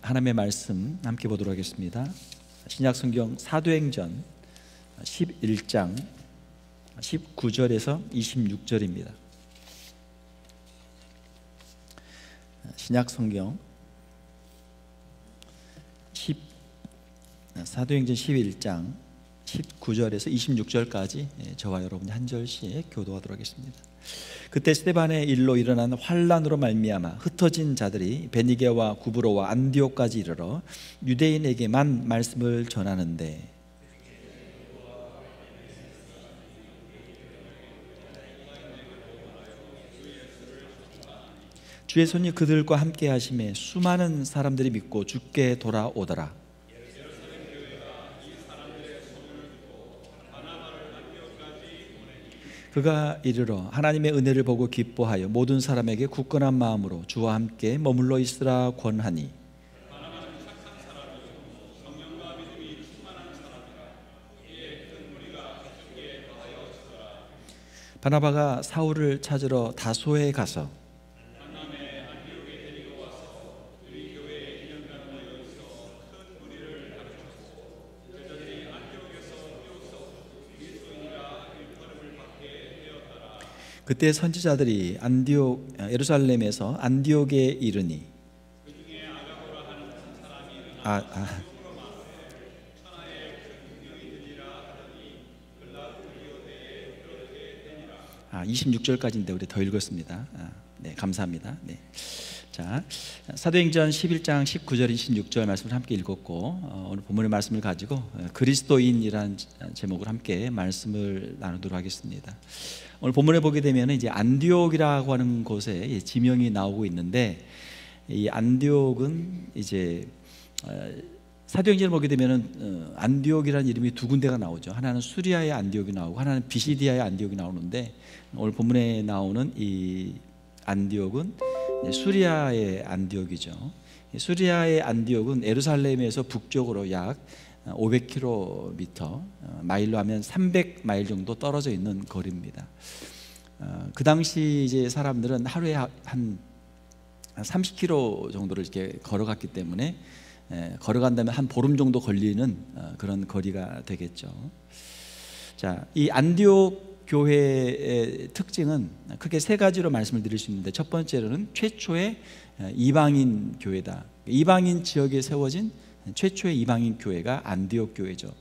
하나님의 말씀 함께 보도록 하겠습니다. 신약성경 사도행전 11장 19절에서 26절입니다. 신약성경 사도행전 11장 19절에서 26절까지 저와 여러분이 한 절씩 교도하도록 하겠습니다. 그때 스데반의 일로 일어난 환란으로 말미암아 흩어진 자들이 베니게와 구브로와 안디옥까지 이르러 유대인에게만 말씀을 전하는데 주의 손이 그들과 함께 하심에 수많은 사람들이 믿고 주께 돌아오더라. 그가 이르러 하나님의 은혜를 보고 기뻐하여 모든 사람에게 굳건한 마음으로 주와 함께 머물러 있으라 권하니 바나바가 사울을 찾으러 다소에 가서 그때 선지자들이 예루살렘에서 안디옥에 이르니 26절까지인데 우리 더 읽었습니다. 네, 감사합니다. 네. 자, 사도행전 11장 19절 26절 말씀을 함께 읽었고 오늘 본문의 말씀을 가지고 그리스도인이라는 제목으로 함께 말씀을 나누도록 하겠습니다. 오늘 본문에 보게 되면 이제 안디옥이라고 하는 곳에 지명이 나오고 있는데 이 안디옥은 이제 사도행전을 보게 되면 안디옥이라는 이름이 두 군데가 나오죠. 하나는 수리아의 안디옥이 나오고 하나는 비시디아의 안디옥이 나오는데 오늘 본문에 나오는 이 안디옥은 수리아의 안디옥이죠. 수리아의 안디옥은 예루살렘에서 북쪽으로 약 500km, 마일로 하면 300마일 정도 떨어져 있는 거리입니다. 그 당시 이제 사람들은 하루에 한 30km 정도를 이렇게 걸어갔기 때문에 걸어간다면 한 보름 정도 걸리는 그런 거리가 되겠죠. 자, 이 안디옥 교회의 특징은 크게 세 가지로 말씀을 드릴 수 있는데 첫 번째로는 최초의 이방인 교회다. 이방인 지역에 세워진 최초의 이방인 교회가 안디옥 교회죠.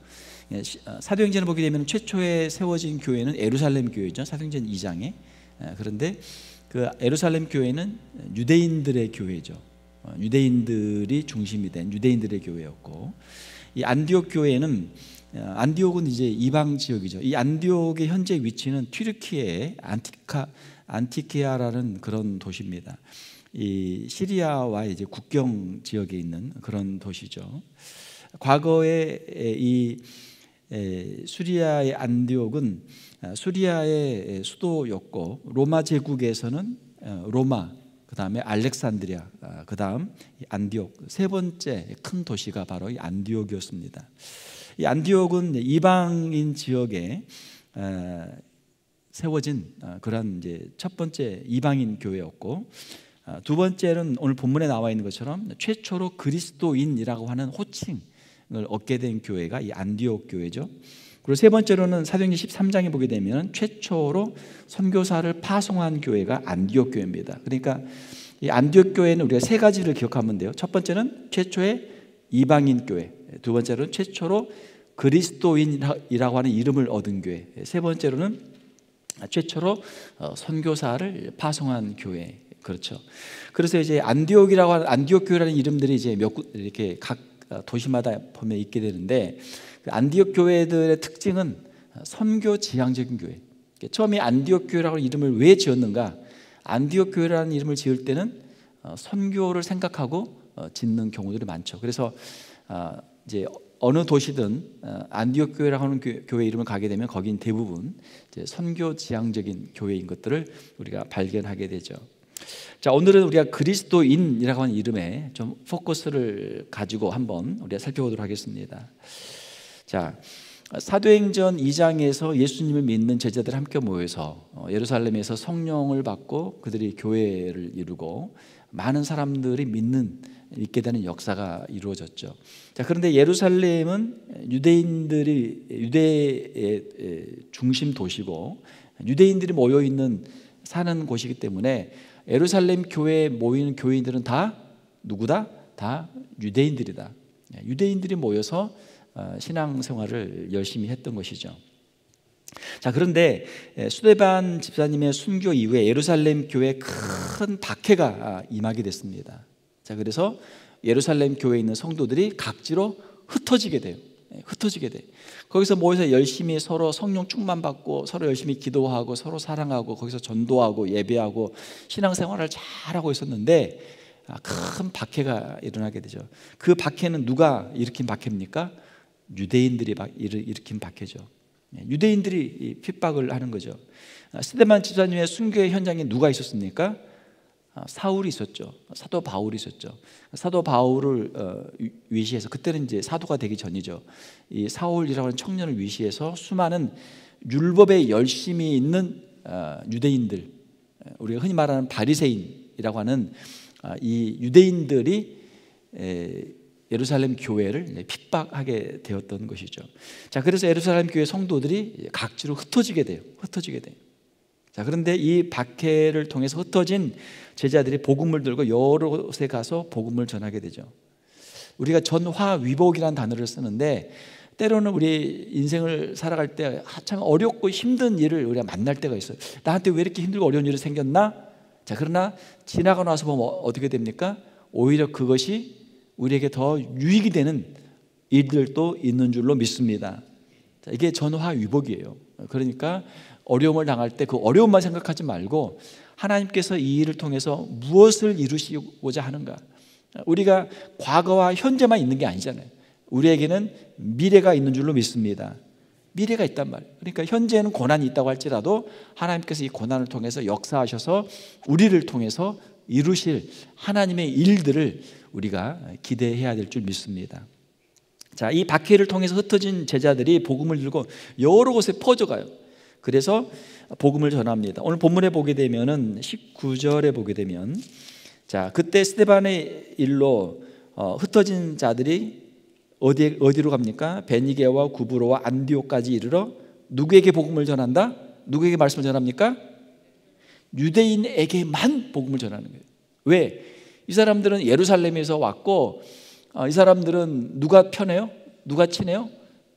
사도행전을 보게 되면 최초에 세워진 교회는 예루살렘 교회죠. 사도행전 2장에. 그런데 그 예루살렘 교회는 유대인들의 교회죠. 유대인들이 중심이 된 유대인들의 교회였고, 이 안디옥 교회는 안디옥은 이제 이방 지역이죠. 이 안디옥의 현재 위치는 튀르키예의 안티키아라는 그런 도시입니다. 이 시리아와 이제 국경 지역에 있는 그런 도시죠. 과거에 이 수리아의 안디옥은 수리아의 수도였고 로마 제국에서는 로마, 그 다음에 알렉산드리아, 그 다음 안디옥, 세 번째 큰 도시가 바로 이 안디옥이었습니다. 이 안디옥은 이방인 지역에 세워진 그런 이제 첫 번째 이방인 교회였고, 두 번째는 오늘 본문에 나와 있는 것처럼 최초로 그리스도인이라고 하는 호칭을 얻게 된 교회가 이 안디옥 교회죠. 그리고 세 번째로는 사도행전 13장에 보게 되면 최초로 선교사를 파송한 교회가 안디옥 교회입니다. 그러니까 이 안디옥 교회는 우리가 세 가지를 기억하면 돼요. 첫 번째는 최초의 이방인 교회, 두 번째로는 최초로 그리스도인이라고 하는 이름을 얻은 교회, 세 번째로는 최초로 선교사를 파송한 교회. 그렇죠. 그래서 이제 안디옥이라고 하는 안디옥 교회라는 이름들이 이제 이렇게 각 도시마다 보면 있게 되는데, 그 안디옥 교회들의 특징은 선교 지향적인 교회. 처음에 안디옥 교회라고 하는 이름을 왜 지었는가? 안디옥 교회라는 이름을 지을 때는 선교를 생각하고 짓는 경우들이 많죠. 그래서 이제 어느 도시든 안디옥 교회라고 하는 교회 이름을 가게 되면 거긴 대부분 이제 선교 지향적인 교회인 것들을 우리가 발견하게 되죠. 자, 오늘은 우리가 그리스도인이라고 하는 이름에 좀 포커스를 가지고 한번 우리가 살펴보도록 하겠습니다. 자, 사도행전 2장에서 예수님을 믿는 제자들 함께 모여서 예루살렘에서 성령을 받고 그들이 교회를 이루고 많은 사람들이 믿는 믿게 되는 역사가 이루어졌죠. 자, 그런데 예루살렘은 유대의 중심 도시고 유대인들이 모여 있는 사는 곳이기 때문에 예루살렘 교회에 모이는 교인들은 다 누구다? 다 유대인들이다. 유대인들이 모여서 신앙생활을 열심히 했던 것이죠. 자, 그런데 스데반 집사님의 순교 이후에 예루살렘 교회에 큰 박해가 임하게 됐습니다. 자, 그래서 예루살렘 교회에 있는 성도들이 각지로 흩어지게 돼요. 흩어지게 돼. 거기서 모여서 열심히 서로 성령 충만 받고 서로 열심히 기도하고 서로 사랑하고 거기서 전도하고 예배하고 신앙생활을 잘하고 있었는데 큰 박해가 일어나게 되죠. 그 박해는 누가 일으킨 박해입니까? 유대인들이 일으킨 박해죠. 유대인들이 핍박을 하는 거죠. 스데반 집사님의 순교의 현장에 누가 있었습니까? 사울이 있었죠. 사도 바울이 있었죠. 사도 바울을 위시해서, 그때는 이제 사도가 되기 전이죠. 이 사울이라고 하는 청년을 위시해서 수많은 율법에 열심히 있는 유대인들, 우리가 흔히 말하는 바리새인이라고 하는 이 유대인들이 예루살렘 교회를 핍박하게 되었던 것이죠. 자, 그래서 예루살렘 교회 성도들이 각지로 흩어지게 돼요. 자, 그런데 이 박해를 통해서 흩어진 제자들이 복음을 들고 여러 곳에 가서 복음을 전하게 되죠. 우리가 전화위복이라는 단어를 쓰는데 때로는 우리 인생을 살아갈 때 참 어렵고 힘든 일을 우리가 만날 때가 있어요. 나한테 왜 이렇게 힘들고 어려운 일이 생겼나? 자, 그러나 지나고 나서 보면 어떻게 됩니까? 오히려 그것이 우리에게 더 유익이 되는 일들도 있는 줄로 믿습니다. 자, 이게 전화위복이에요. 그러니까 어려움을 당할 때 그 어려움만 생각하지 말고 하나님께서 이 일을 통해서 무엇을 이루시고자 하는가. 우리가 과거와 현재만 있는 게 아니잖아요. 우리에게는 미래가 있는 줄로 믿습니다. 미래가 있단 말이에요. 그러니까 현재는 고난이 있다고 할지라도 하나님께서 이 고난을 통해서 역사하셔서 우리를 통해서 이루실 하나님의 일들을 우리가 기대해야 될 줄 믿습니다. 자, 이 박해를 통해서 흩어진 제자들이 복음을 들고 여러 곳에 퍼져가요. 그래서 복음을 전합니다. 오늘 본문에 보게 되면은 19절에 보게 되면, 자, 그때 스데반의 일로 흩어진 자들이 어디로 갑니까? 베니게와 구브로와 안디옥까지 이르러 누구에게 복음을 전한다? 누구에게 말씀을 전합니까? 유대인에게만 복음을 전하는 거예요. 왜? 이 사람들은 예루살렘에서 왔고 이 사람들은 누가 편해요? 누가 친해요?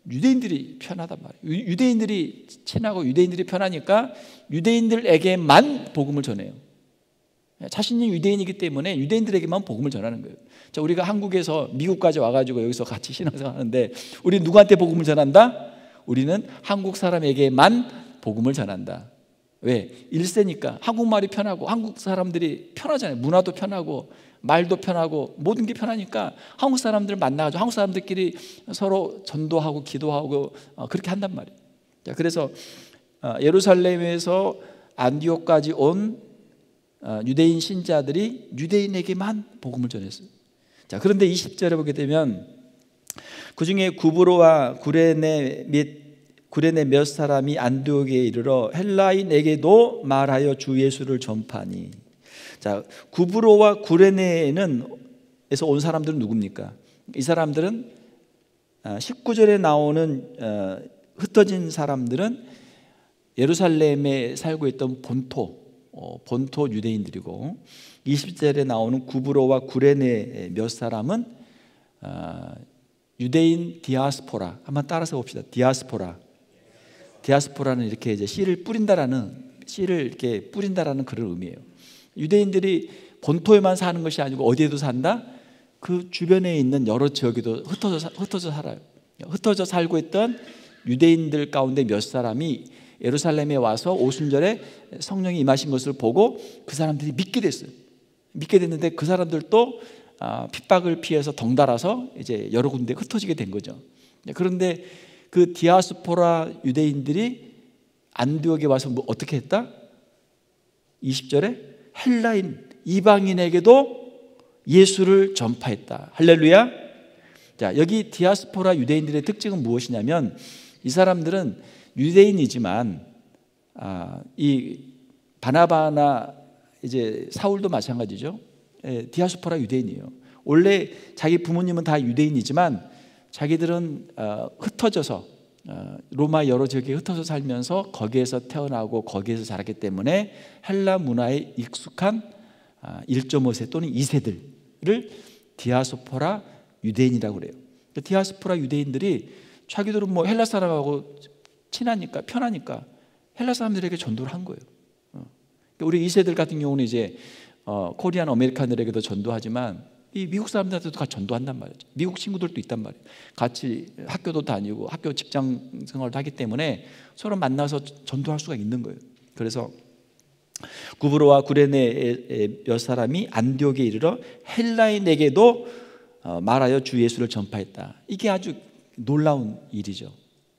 유대인들이 편하단 말이에요. 유대인들이 친하고 유대인들이 편하니까 유대인들에게만 복음을 전해요. 자신이 유대인이기 때문에 유대인들에게만 복음을 전하는 거예요. 자, 우리가 한국에서 미국까지 와가지고 여기서 같이 신앙생활 하는데 우리 누구한테 복음을 전한다? 우리는 한국 사람에게만 복음을 전한다. 왜? 1세니까 한국말이 편하고 한국 사람들이 편하잖아요. 문화도 편하고 말도 편하고 모든 게 편하니까 한국 사람들 만나가지고 한국 사람들끼리 서로 전도하고 기도하고 그렇게 한단 말이에요. 자, 그래서 예루살렘에서 안디옥까지 온 유대인 신자들이 유대인에게만 복음을 전했어요. 자, 그런데 20절에 보게 되면 그 중에 구브로와 구레네 몇 사람이 안디옥에 이르러 헬라인에게도 말하여 주 예수를 전파하니. 자, 구브로와 구레네에서 온 사람들은 누굽니까? 이 사람들은 19절에 나오는 흩어진 사람들은 예루살렘에 살고 있던 본토 유대인들이고, 20절에 나오는 구브로와 구레네 몇 사람은 유대인 디아스포라. 한번 따라서 봅시다. 디아스포라는 이렇게 이제 씨를 이렇게 뿌린다라는 그런 의미예요. 유대인들이 본토에만 사는 것이 아니고 어디에도 산다? 그 주변에 있는 여러 지역에도 흩어져 살아요. 흩어져 살고 있던 유대인들 가운데 몇 사람이 예루살렘에 와서 오순절에 성령이 임하신 것을 보고 그 사람들이 믿게 됐어요. 믿게 됐는데 그 사람들도 핍박을 피해서 덩달아서 이제 여러 군데 흩어지게 된 거죠. 그런데 그 디아스포라 유대인들이 안디옥에 와서 어떻게 했다? 20절에 헬라인 이방인에게도 예수를 전파했다. 할렐루야. 자, 여기 디아스포라 유대인들의 특징은 무엇이냐면 이 사람들은 유대인이지만 이 바나바나 이제 사울도 마찬가지죠. 디아스포라 유대인이에요. 원래 자기 부모님은 다 유대인이지만 자기들은 흩어져서 로마 여러 지역에 흩어져 살면서 거기에서 태어나고 거기에서 자랐기 때문에 헬라 문화에 익숙한 1.5세 또는 2세들을 디아스포라 유대인이라고 그래요. 디아스포라 유대인들이 자기들은 뭐 헬라 사람하고 친하니까 편하니까 헬라 사람들에게 전도를 한 거예요. 우리 2세들 같은 경우는 이제 코리안 아메리칸들에게도 전도하지만 이 미국 사람들한테도 같이 전도한단 말이죠. 미국 친구들도 있단 말이에요. 같이 학교도 다니고 학교 직장 생활도 하기 때문에 서로 만나서 전도할 수가 있는 거예요. 그래서 구브로와 구레네의 몇 사람이 안디옥에 이르러 헬라인에게도 말하여 주 예수를 전파했다. 이게 아주 놀라운 일이죠.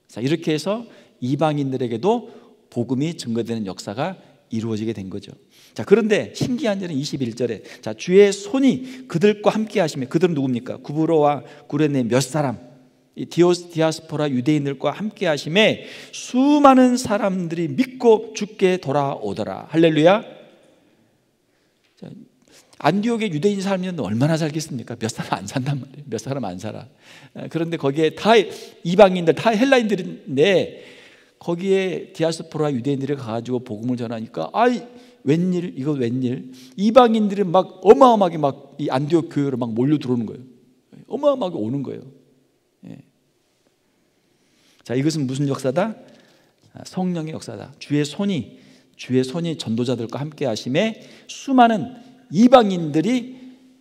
자, 이렇게 해서 이방인들에게도 복음이 증거되는 역사가 이루어지게 된 거죠. 자, 그런데 신기한 일은 21절에 자, 주의 손이 그들과 함께 하시며, 그들은 누굽니까? 구브로와 구레네 몇 사람, 이 디아스포라 유대인들과 함께 하심에 수많은 사람들이 믿고 주께 돌아오더라. 할렐루야. 자, 안디옥에 유대인 살면 얼마나 살겠습니까? 몇 사람 안 산단 말이에요. 몇 사람 안 살아. 그런데 거기에 다 이방인들, 다 헬라인들인데 거기에 디아스포라 유대인들이 가가지고 복음을 전하니까 아이 웬일, 이거 웬일. 이방인들이 막 어마어마하게 막 이 안디옥 교회로 막 몰려 들어오는 거예요. 어마어마하게 오는 거예요. 예. 자, 이것은 무슨 역사다? 성령의 역사다. 주의 손이 전도자들과 함께 하심에 수많은 이방인들이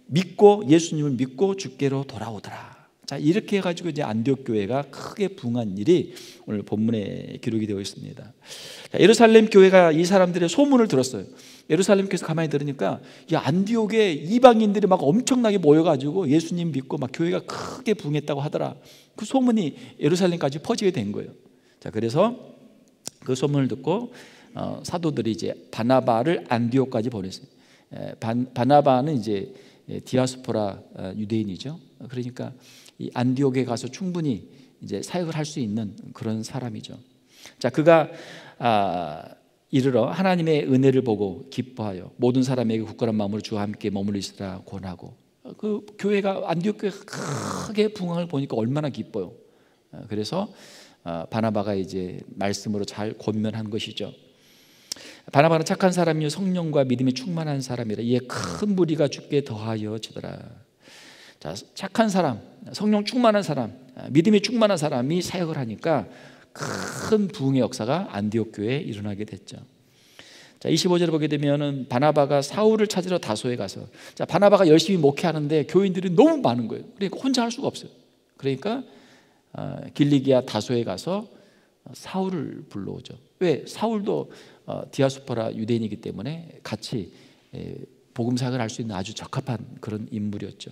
믿고 예수님을 믿고 주께로 돌아오더라. 자, 이렇게 해가지고 이제 안디옥 교회가 크게 부흥한 일이 오늘 본문에 기록이 되어 있습니다. 자, 예루살렘 교회가 이 사람들의 소문을 들었어요. 예루살렘 교회에서 가만히 들으니까 이 안디옥에 이방인들이 막 엄청나게 모여가지고 예수님 믿고 막 교회가 크게 부흥했다고 하더라. 그 소문이 예루살렘까지 퍼지게 된 거예요. 자, 그래서 그 소문을 듣고 사도들이 이제 바나바를 안디옥까지 보냈어요. 바나바는 이제 디아스포라 유대인이죠. 그러니까 이 안디옥에 가서 충분히 이제 사역을 할 수 있는 그런 사람이죠. 자, 그가 이르러 하나님의 은혜를 보고 기뻐하여 모든 사람에게 굳건한 마음으로 주와 함께 머물리시라 권하고, 그 교회가 안디옥 교회가 크게 부흥을 보니까 얼마나 기뻐요. 그래서 바나바가 이제 말씀으로 잘 권면한 것이죠. 바나바는 착한 사람이요 성령과 믿음이 충만한 사람이라 이에 큰 무리가 주께 더하여 지더라. 자, 착한 사람, 성령 충만한 사람, 믿음이 충만한 사람이 사역을 하니까 큰 부흥의 역사가 안디옥 교회에 일어나게 됐죠. 자, 25절을 보게 되면은 바나바가 사울을 찾으러 다소에 가서, 자, 바나바가 열심히 목회하는데 교인들이 너무 많은 거예요. 그러니까 혼자 할 수가 없어요. 그러니까 길리기아 다소에 가서 사울을 불러오죠. 왜? 사울도 디아스포라 유대인이기 때문에 같이 복음 사역을 할 수 있는 아주 적합한 그런 인물이었죠.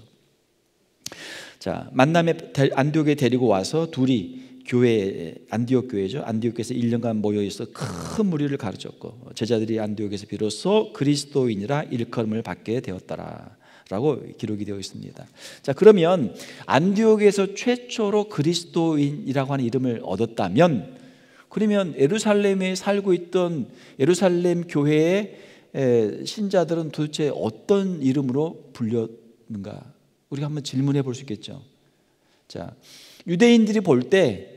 자, 만남에 안디옥에 데리고 와서 둘이 교회, 안디옥 교회죠. 안디옥에서 1년간 모여 있어 큰 무리를 가르쳤고 제자들이 안디옥에서 비로소 그리스도인이라 일컬음을 받게 되었더라 라고 기록이 되어 있습니다. 자, 그러면 안디옥에서 최초로 그리스도인이라고 하는 이름을 얻었다면, 그러면 예루살렘에 살고 있던 예루살렘 교회의 신자들은 도대체 어떤 이름으로 불렸는가? 우리가 한번 질문해 볼 수 있겠죠. 자, 유대인들이 볼 때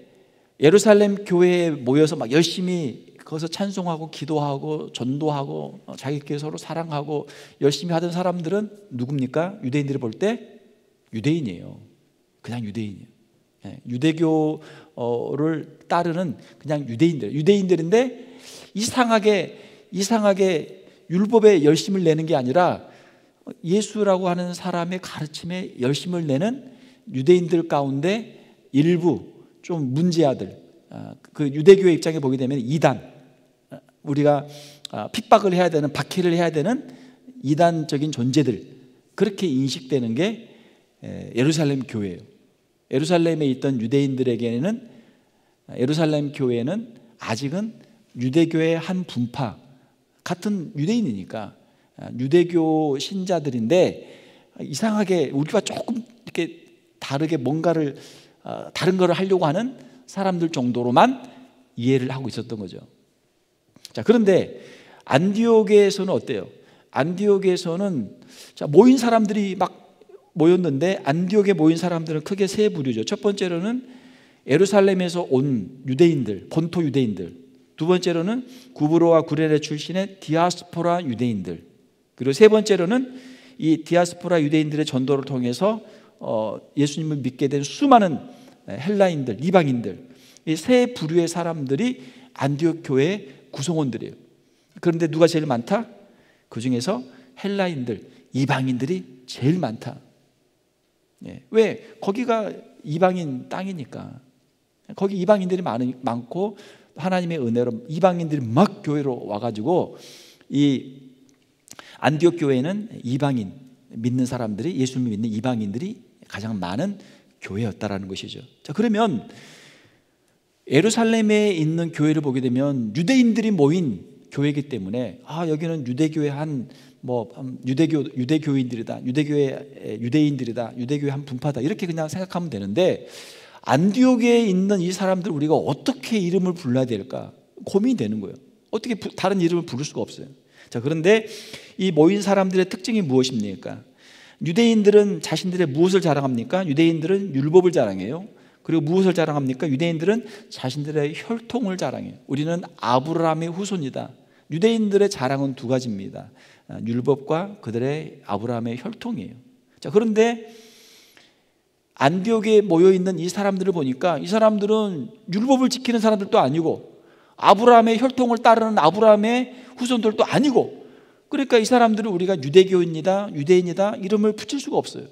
예루살렘 교회에 모여서 막 열심히 거기서 찬송하고 기도하고 전도하고 자기끼리 서로 사랑하고 열심히 하던 사람들은 누굽니까? 유대인들이 볼 때 유대인이에요. 그냥 유대인이에요. 유대교를 따르는 그냥 유대인들인데 이상하게 율법에 열심을 내는 게 아니라 예수라고 하는 사람의 가르침에 열심을 내는 유대인들 가운데 일부 좀 문제아들, 그 유대교의 입장에 보게 되면 이단, 우리가 핍박을 해야 되는, 박해를 해야 되는 이단적인 존재들, 그렇게 인식되는 게 예루살렘 교회예요. 예루살렘에 있던 유대인들에게는 예루살렘 교회는 아직은 유대교의 한 분파, 같은 유대인이니까 유대교 신자들인데 이상하게 우리가 조금 이렇게 다르게 뭔가를 다른 거를 하려고 하는 사람들 정도로만 이해를 하고 있었던 거죠. 자, 그런데 안디옥에서는 어때요? 안디옥에서는 자, 모인 사람들이 막 모였는데 안디옥에 모인 사람들은 크게 세 부류죠. 첫 번째로는 예루살렘에서 온 유대인들, 본토 유대인들. 두 번째로는 구브로와 구레네 출신의 디아스포라 유대인들. 그리고 세 번째로는 이 디아스포라 유대인들의 전도를 통해서 예수님을 믿게 된 수많은 헬라인들, 이방인들. 이 세 부류의 사람들이 안디옥 교회의 구성원들이에요. 그런데 누가 제일 많다? 그 중에서 헬라인들, 이방인들이 제일 많다. 왜? 거기가 이방인 땅이니까. 거기 이방인들이 많고 하나님의 은혜로 이방인들이 막 교회로 와가지고 이 안디옥 교회는 이방인 믿는 사람들이, 예수님을 믿는 이방인들이 가장 많은 교회였다라는 것이죠. 자, 그러면 예루살렘에 있는 교회를 보게 되면 유대인들이 모인 교회이기 때문에 여기는 유대교의 유대교인들이다, 유대교의 유대인들이다, 유대교의 한 분파다, 이렇게 그냥 생각하면 되는데 안디옥에 있는 이 사람들 우리가 어떻게 이름을 불러야 될까 고민이 되는 거예요. 어떻게 다른 이름을 부를 수가 없어요. 자, 그런데 이 모인 사람들의 특징이 무엇입니까? 유대인들은 자신들의 무엇을 자랑합니까? 유대인들은 율법을 자랑해요. 그리고 무엇을 자랑합니까? 유대인들은 자신들의 혈통을 자랑해요. 우리는 아브라함의 후손이다. 유대인들의 자랑은 두 가지입니다. 율법과 그들의 아브라함의 혈통이에요. 자, 그런데 안디옥에 모여있는 이 사람들을 보니까 이 사람들은 율법을 지키는 사람들도 아니고 아브라함의 혈통을 따르는 아브라함의 후손들도 아니고, 그러니까 이 사람들을 우리가 유대교인이다, 유대인이다 이름을 붙일 수가 없어요.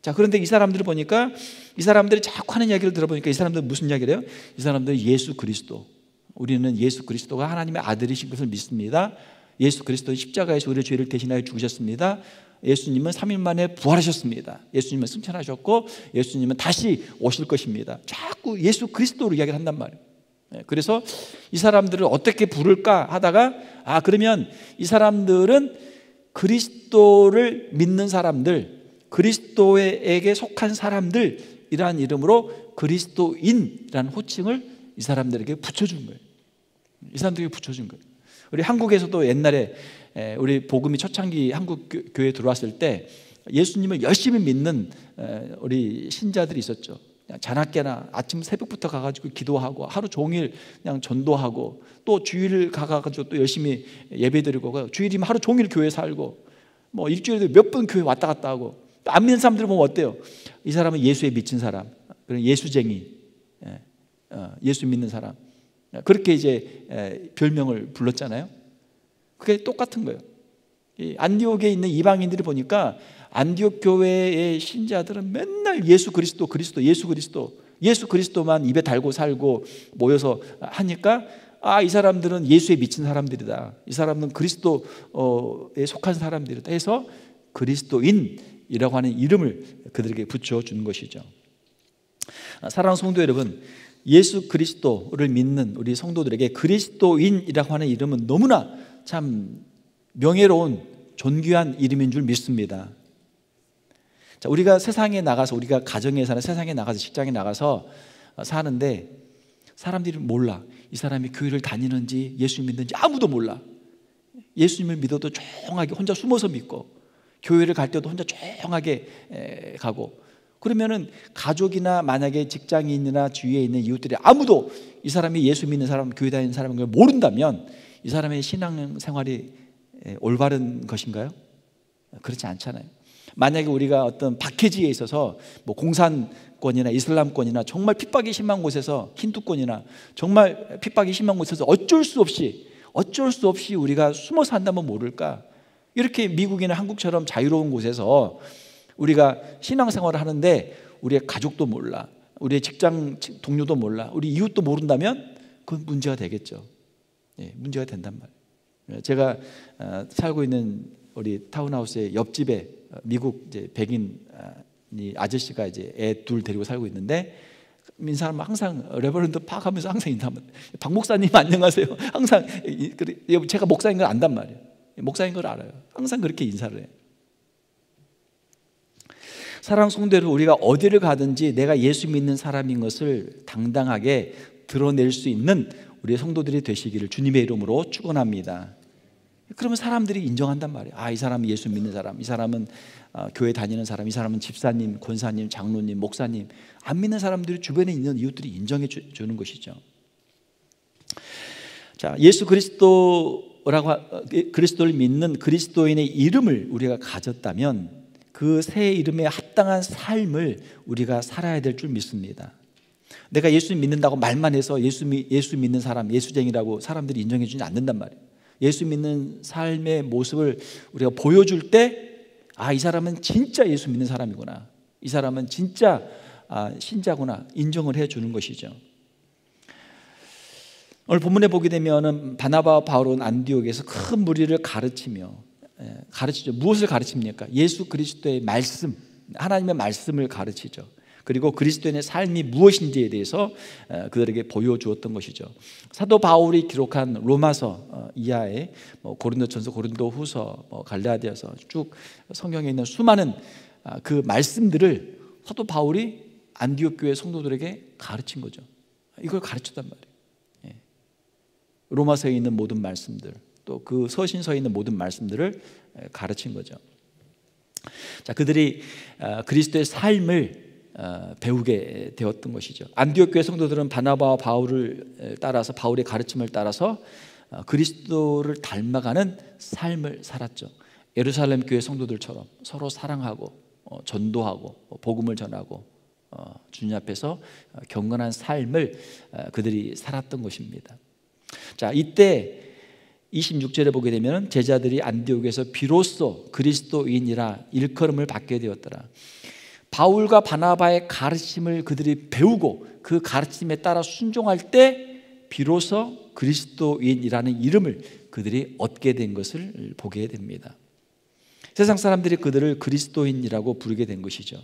자, 그런데 이 사람들을 보니까 이 사람들이 자꾸 하는 이야기를 들어보니까 이 사람들은 무슨 이야기를 해요? 이 사람들은 예수 그리스도, 우리는 예수 그리스도가 하나님의 아들이신 것을 믿습니다. 예수 그리스도는 십자가에서 우리의 죄를 대신하여 죽으셨습니다. 예수님은 3일 만에 부활하셨습니다. 예수님은 승천하셨고 예수님은 다시 오실 것입니다. 자꾸 예수 그리스도로 이야기를 한단 말이에요. 그래서 이 사람들을 어떻게 부를까 하다가 그러면 이 사람들은 그리스도를 믿는 사람들, 그리스도에게 속한 사람들이라는 이름으로 그리스도인이라는 호칭을 이 사람들에게 붙여준 거예요. 이 사람들에게 붙여준 거예요. 우리 한국에서도 옛날에 우리 복음이 초창기 한국 교회에 들어왔을 때 예수님을 열심히 믿는 우리 신자들이 있었죠. 자나깨나 아침 새벽부터 가가지고 기도하고 하루 종일 그냥 전도하고 또 주일 가가지고 또 열심히 예배드리고 주일이면 하루 종일 교회 살고 뭐 일주일에 몇 번 교회 왔다 갔다 하고, 또 안 믿는 사람들 보면 어때요? 이 사람은 예수에 미친 사람, 예수쟁이, 예수 믿는 사람, 그렇게 이제 별명을 불렀잖아요. 그게 똑같은 거예요. 이 안디옥에 있는 이방인들이 보니까 안디옥 교회의 신자들은 맨날 예수 그리스도, 예수 그리스도만 입에 달고 살고 모여서 하니까 이 사람들은 예수에 미친 사람들이다, 이 사람은 그리스도에 속한 사람들이다 해서 그리스도인이라고 하는 이름을 그들에게 붙여준 것이죠. 사랑하는 성도 여러분, 예수 그리스도를 믿는 우리 성도들에게 그리스도인이라고 하는 이름은 너무나 참 명예로운 존귀한 이름인 줄 믿습니다. 자, 우리가 세상에 나가서, 우리가 가정에 사는, 세상에 나가서, 직장에 나가서 사는데 사람들이 몰라. 이 사람이 교회를 다니는지 예수님 믿는지 아무도 몰라. 예수님을 믿어도 조용하게 혼자 숨어서 믿고, 교회를 갈 때도 혼자 조용하게 가고, 그러면은 가족이나 만약에 직장인이나 주위에 있는 이웃들이 아무도 이 사람이 예수 믿는 사람, 교회 다니는 사람인 걸 모른다면 이 사람의 신앙생활이 올바른 것인가요? 그렇지 않잖아요. 만약에 우리가 어떤 박해지에 있어서 뭐 공산권이나 이슬람권이나 정말 핍박이 심한 곳에서, 힌두권이나 정말 핍박이 심한 곳에서 어쩔 수 없이 우리가 숨어서 한다면 모를까? 이렇게 미국이나 한국처럼 자유로운 곳에서 우리가 신앙생활을 하는데 우리의 가족도 몰라, 우리의 직장 동료도 몰라, 우리 이웃도 모른다면 그건 문제가 되겠죠. 문제가 된단 말이에요. 제가 살고 있는 우리 타운하우스의 옆집에 미국 이제 백인 아저씨가 이제 애 둘 데리고 살고 있는데, 인사하면 항상 레버런드 팍 하면서 항상 인사하면 박 목사님 안녕하세요. 항상 제가 목사인 걸 안단 말이에요. 목사인 걸 알아요. 항상 그렇게 인사를 해요. 사랑하는 성도 여러분, 우리가 어디를 가든지 내가 예수 믿는 사람인 것을 당당하게 드러낼 수 있는 우리 성도들이 되시기를 주님의 이름으로 축원합니다. 그러면 사람들이 인정한단 말이에요. 아, 이 사람은 예수 믿는 사람, 이 사람은 교회 다니는 사람, 이 사람은 집사님, 권사님, 장로님, 목사님. 안 믿는 사람들이 주변에 있는 이웃들이 인정해 주는 것이죠. 자, 예수 그리스도를 믿는 그리스도인의 이름을 우리가 가졌다면 그 새 이름에 합당한 삶을 우리가 살아야 될 줄 믿습니다. 내가 예수 믿는다고 말만 해서 예수 믿는 사람, 예수쟁이라고 사람들이 인정해 주지 않는단 말이에요. 예수 믿는 삶의 모습을 우리가 보여줄 때, 아, 이 사람은 진짜 예수 믿는 사람이구나, 이 사람은 진짜 신자구나 인정을 해 주는 것이죠. 오늘 본문에 보게 되면은 바나바와 바울은 안디옥에서 큰 무리를 가르치죠. 무엇을 가르칩니까? 예수 그리스도의 말씀, 하나님의 말씀을 가르치죠. 그리고 그리스도인의 삶이 무엇인지에 대해서 그들에게 보여주었던 것이죠. 사도 바울이 기록한 로마서 이하에 고린도전서, 고린도후서, 갈라디아서 쭉 성경에 있는 수많은 그 말씀들을 사도 바울이 안디옥 교회 성도들에게 가르친 거죠. 이걸 가르쳤단 말이에요. 로마서에 있는 모든 말씀들, 또 그 서신서에 있는 모든 말씀들을 가르친 거죠. 자, 그들이 그리스도의 삶을 배우게 되었던 것이죠. 안디옥 교회 성도들은 바나바와 바울을 따라서, 바울의 가르침을 따라서 그리스도를 닮아가는 삶을 살았죠. 예루살렘 교회 성도들처럼 서로 사랑하고 전도하고 복음을 전하고 주님 앞에서 경건한 삶을 그들이 살았던 것입니다. 자, 이때 26절에 보게 되면 제자들이 안디옥에서 비로소 그리스도인이라 일컬음을 받게 되었더라. 바울과 바나바의 가르침을 그들이 배우고 그 가르침에 따라 순종할 때 비로소 그리스도인이라는 이름을 그들이 얻게 된 것을 보게 됩니다. 세상 사람들이 그들을 그리스도인이라고 부르게 된 것이죠.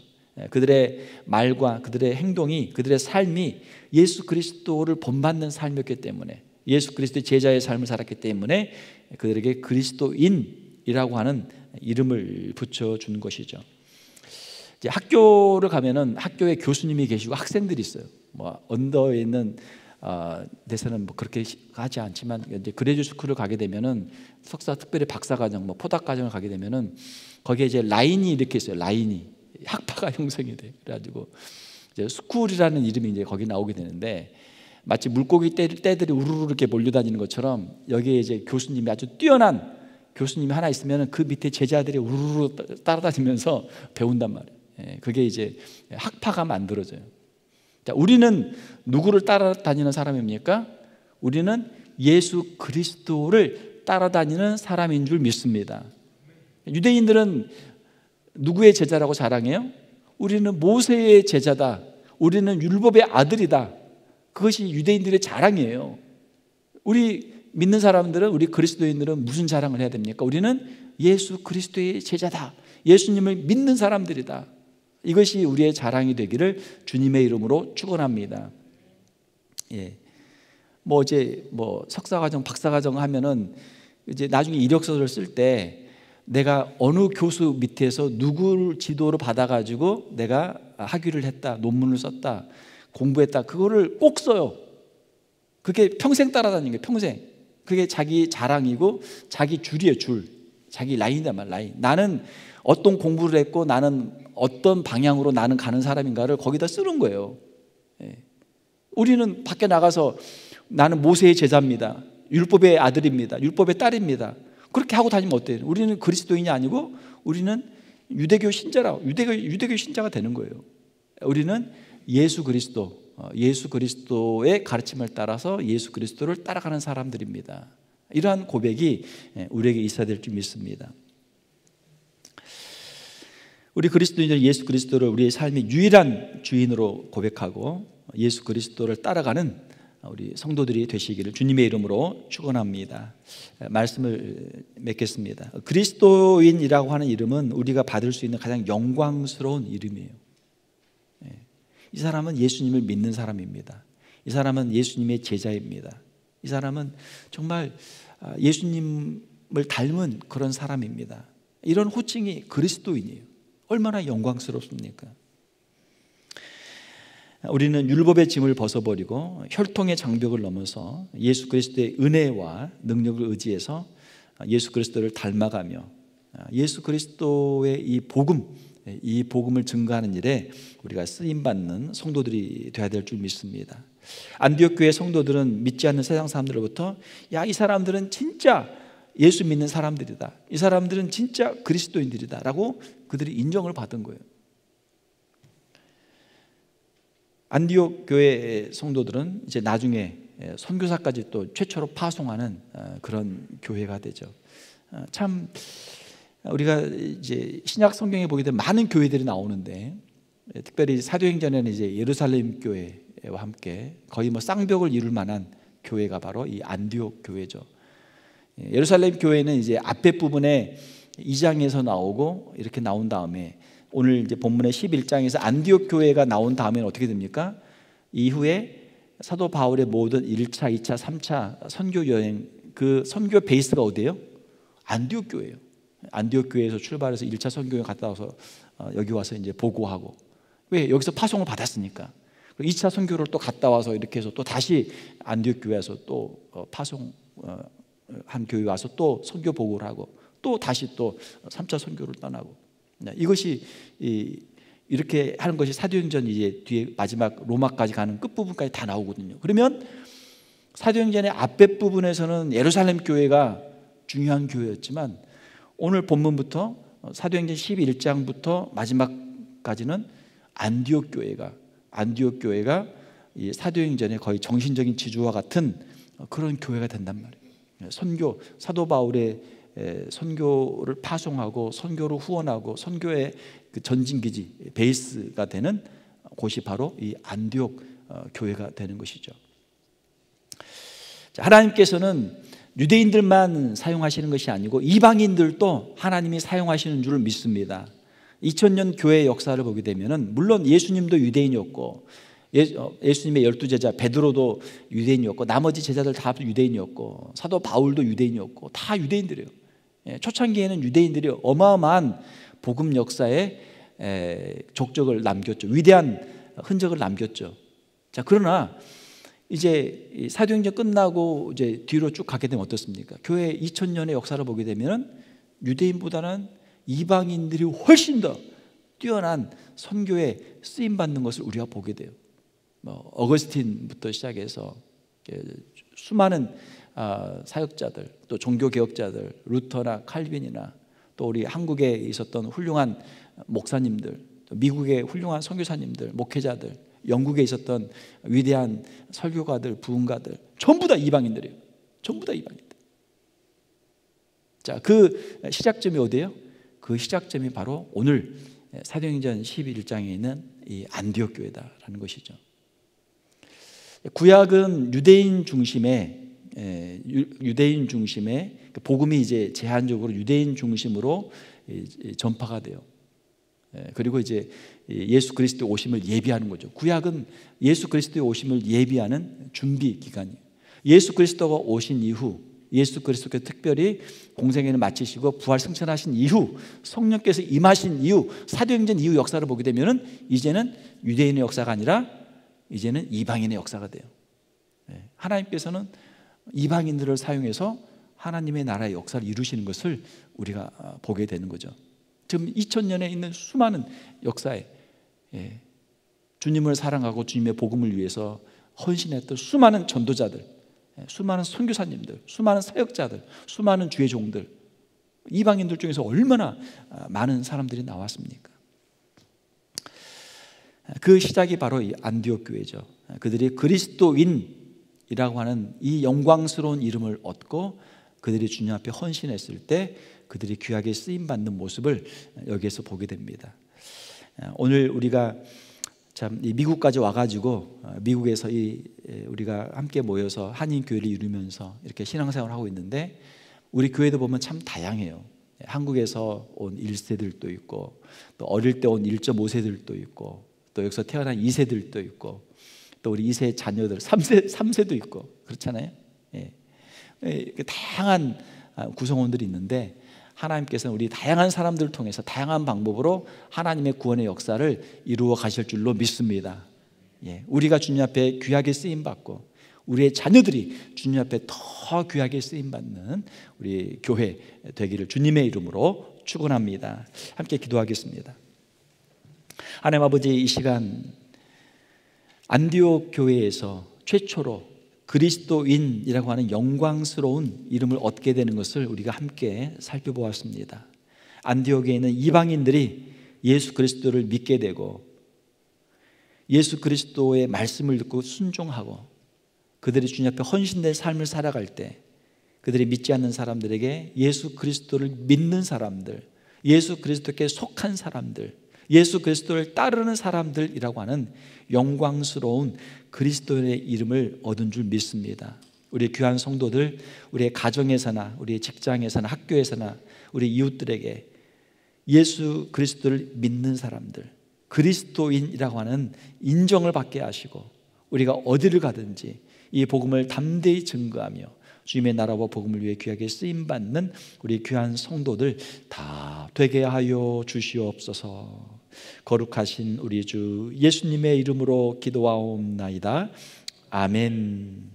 그들의 말과 그들의 행동이, 그들의 삶이 예수 그리스도를 본받는 삶이었기 때문에, 예수 그리스도의 제자의 삶을 살았기 때문에 그들에게 그리스도인이라고 하는 이름을 붙여준 것이죠. 이제 학교를 가면은 학교에 교수님이 계시고 학생들이 있어요. 언더에 있는 데서는 그렇게 하지 않지만, 이제 그레이드 스쿨을 가게 되면은 석사, 특별히 박사과정, 포닥과정을 가게 되면은 거기에 이제 라인이 이렇게 있어요. 라인이 학파가 형성이 돼. 그래가지고 이제 스쿨이라는 이름이 이제 거기 나오게 되는데, 마치 물고기 떼들이 우르르 이렇게 몰려다니는 것처럼 여기에 이제 교수님이 아주 뛰어난 교수님이 하나 있으면 그 밑에 제자들이 우르르 따라다니면서 배운단 말이에요. 그게 이제 학파가 만들어져요. 자, 우리는 누구를 따라다니는 사람입니까? 우리는 예수 그리스도를 따라다니는 사람인 줄 믿습니다. 유대인들은 누구의 제자라고 자랑해요? 우리는 모세의 제자다, 우리는 율법의 아들이다. 그것이 유대인들의 자랑이에요. 우리 믿는 사람들은, 우리 그리스도인들은 무슨 자랑을 해야 됩니까? 우리는 예수 그리스도의 제자다, 예수님을 믿는 사람들이다. 이것이 우리의 자랑이 되기를 주님의 이름으로 축원합니다. 이제 석사과정, 박사과정 하면은 이제 나중에 이력서를 쓸 때 내가 어느 교수 밑에서 누구를 지도로 받아가지고 내가 학위를 했다, 논문을 썼다, 공부했다, 그거를 꼭 써요. 그게 평생 따라다니는 거예요. 평생. 그게 자기 자랑이고 자기 줄이에요. 줄. 자기 라인이란 말이에요. 라인. 나는 어떤 공부를 했고 나는 어떤 방향으로 나는 가는 사람인가를 거기다 쓰는 거예요. 우리는 밖에 나가서 나는 모세의 제자입니다, 율법의 아들입니다, 율법의 딸입니다, 그렇게 하고 다니면 어때요? 우리는 그리스도인이 아니고 우리는 유대교 신자라고, 유대교 신자가 되는 거예요. 우리는 예수 그리스도의 가르침을 따라서 예수 그리스도를 따라가는 사람들입니다. 이러한 고백이 우리에게 있어야 될 줄 믿습니다. 우리 그리스도인은 예수 그리스도를 우리의 삶의 유일한 주인으로 고백하고 예수 그리스도를 따라가는 우리 성도들이 되시기를 주님의 이름으로 축원합니다. 말씀을 맺겠습니다. 그리스도인이라고 하는 이름은 우리가 받을 수 있는 가장 영광스러운 이름이에요. 이 사람은 예수님을 믿는 사람입니다. 이 사람은 예수님의 제자입니다. 이 사람은 정말 예수님을 닮은 그런 사람입니다. 이런 호칭이 그리스도인이에요. 얼마나 영광스럽습니까? 우리는 율법의 짐을 벗어버리고 혈통의 장벽을 넘어서 예수 그리스도의 은혜와 능력을 의지해서 예수 그리스도를 닮아가며 예수 그리스도의 이 복음을 증거하는 일에 우리가 쓰임받는 성도들이 되어야 될 줄 믿습니다. 안디옥 교회 성도들은 믿지 않는 세상 사람들로부터 야, 이 사람들은 진짜 예수 믿는 사람들이다, 이 사람들은 진짜 그리스도인들이다 라고 그들이 인정을 받은 거예요. 안디옥 교회 성도들은 이제 나중에 선교사까지 또 최초로 파송하는 그런 교회가 되죠. 참 우리가 이제 신약 성경에 보게 되면 많은 교회들이 나오는데, 특별히 사도행전에는 이제 예루살렘 교회와 함께 거의 뭐 쌍벽을 이룰 만한 교회가 바로 이 안디옥 교회죠. 예루살렘 교회는 이제 앞에 부분에 2장에서 나오고 이렇게 나온 다음에 오늘 이제 본문의 11장에서 안디옥 교회가 나온 다음에는 어떻게 됩니까? 이후에 사도 바울의 모든 1차, 2차, 3차 선교 여행, 그 선교 베이스가 어디예요? 안디옥 교회예요. 안디옥 교회에서 출발해서 1차 선교여행 갔다 와서 여기 와서 이제 보고하고, 왜? 여기서 파송을 받았으니까. 2차 선교를 또 갔다 와서 이렇게 해서 또 다시 안디옥 교회에서 또 파송 한 교회 와서 또 선교 보고를 하고 또 다시 또 3차 선교를 떠나고, 이것이 이렇게 하는 것이 사도행전 이제 뒤에 마지막 로마까지 가는 끝부분까지 다 나오거든요. 그러면 사도행전의 앞에 부분에서는 예루살렘 교회가 중요한 교회였지만 오늘 본문부터 사도행전 11장부터 마지막까지는 안디옥 교회가 이 사도행전의 거의 정신적인 지주와 같은 그런 교회가 된단 말이에요. 사도 바울의 선교를 파송하고 선교를 후원하고 선교의 그 전진기지 베이스가 되는 곳이 바로 이 안디옥 교회가 되는 것이죠. 하나님께서는 유대인들만 사용하시는 것이 아니고 이방인들도 하나님이 사용하시는 줄 믿습니다. 2000년 교회의 역사를 보게 되면 물론 예수님도 유대인이었고 예수님의 12제자 베드로도 유대인이었고 나머지 제자들 다 유대인이었고 사도 바울도 유대인이었고 다 유대인들이에요. 초창기에는 유대인들이 어마어마한 복음 역사에 족적을 남겼죠. 위대한 흔적을 남겼죠. 자, 그러나 이제 사도행전 끝나고 이제 뒤로 쭉 가게 되면 어떻습니까? 교회 2000년의 역사를 보게 되면 유대인보다는 이방인들이 훨씬 더 뛰어난 선교에 쓰임 받는 것을 우리가 보게 돼요. 어거스틴부터 시작해서 수많은 사역자들, 또 종교 개혁자들, 루터나 칼빈이나 또 우리 한국에 있었던 훌륭한 목사님들, 또 미국의 훌륭한 선교사님들, 목회자들, 영국에 있었던 위대한 설교가들, 부흥가들, 전부 다 이방인들이에요. 전부 다 이방인들. 자, 그 시작점이 어디예요? 그 시작점이 바로 오늘 사도행전 11장에 있는 이 안디옥 교회다라는 것이죠. 구약은 유대인 중심의 복음이 이제 제한적으로 유대인 중심으로 전파가 돼요. 그리고 이제 예수 그리스도의 오심을 예비하는 거죠. 구약은 예수 그리스도의 오심을 예비하는 준비 기간이에요. 예수 그리스도가 오신 이후, 예수 그리스도께서 특별히 공생애를 마치시고 부활 승천하신 이후, 성령께서 임하신 이후, 사도행전 이후 역사를 보게 되면은 이제는 유대인의 역사가 아니라 이제는 이방인의 역사가 돼요. 하나님께서는 이방인들을 사용해서 하나님의 나라의 역사를 이루시는 것을 우리가 보게 되는 거죠. 지금 2000년에 있는 수많은 역사에 주님을 사랑하고 주님의 복음을 위해서 헌신했던 수많은 전도자들, 수많은 선교사님들, 수많은 사역자들, 수많은 주의 종들, 이방인들 중에서 얼마나 많은 사람들이 나왔습니까? 그 시작이 바로 이 안디옥 교회죠. 그들이 그리스도인이라고 하는 이 영광스러운 이름을 얻고 그들이 주님 앞에 헌신했을 때 그들이 귀하게 쓰임받는 모습을 여기에서 보게 됩니다. 오늘 우리가 참 미국까지 와가지고 미국에서 우리가 함께 모여서 한인 교회를 이루면서 이렇게 신앙생활을 하고 있는데 우리 교회도 보면 참 다양해요. 한국에서 온 1세들도 있고 또 어릴 때 온 1.5세들도 있고 또 여기서 태어난 2세들도 있고 또 우리 2세 자녀들 3세도 있고 그렇잖아요. 다양한 구성원들이 있는데 하나님께서는 우리 다양한 사람들을 통해서 다양한 방법으로 하나님의 구원의 역사를 이루어 가실 줄로 믿습니다. 우리가 주님 앞에 귀하게 쓰임받고 우리의 자녀들이 주님 앞에 더 귀하게 쓰임받는 우리 교회 되기를 주님의 이름으로 축원합니다. 함께 기도하겠습니다. 하나님 아버지, 이 시간 안디옥 교회에서 최초로 그리스도인이라고 하는 영광스러운 이름을 얻게 되는 것을 우리가 함께 살펴보았습니다. 안디옥에 있는 이방인들이 예수 그리스도를 믿게 되고 예수 그리스도의 말씀을 듣고 순종하고 그들이 주님 앞에 헌신된 삶을 살아갈 때 그들이 믿지 않는 사람들에게 예수 그리스도를 믿는 사람들, 예수 그리스도께 속한 사람들, 예수 그리스도를 따르는 사람들이라고 하는 영광스러운 그리스도의 이름을 얻은 줄 믿습니다. 우리 귀한 성도들, 우리의 가정에서나 우리의 직장에서나 학교에서나 우리 이웃들에게 예수 그리스도를 믿는 사람들, 그리스도인이라고 하는 인정을 받게 하시고 우리가 어디를 가든지 이 복음을 담대히 증거하며 주님의 나라와 복음을 위해 귀하게 쓰임받는 우리 귀한 성도들 다 되게 하여 주시옵소서. 거룩하신 우리 주 예수님의 이름으로 기도하옵나이다. 아멘.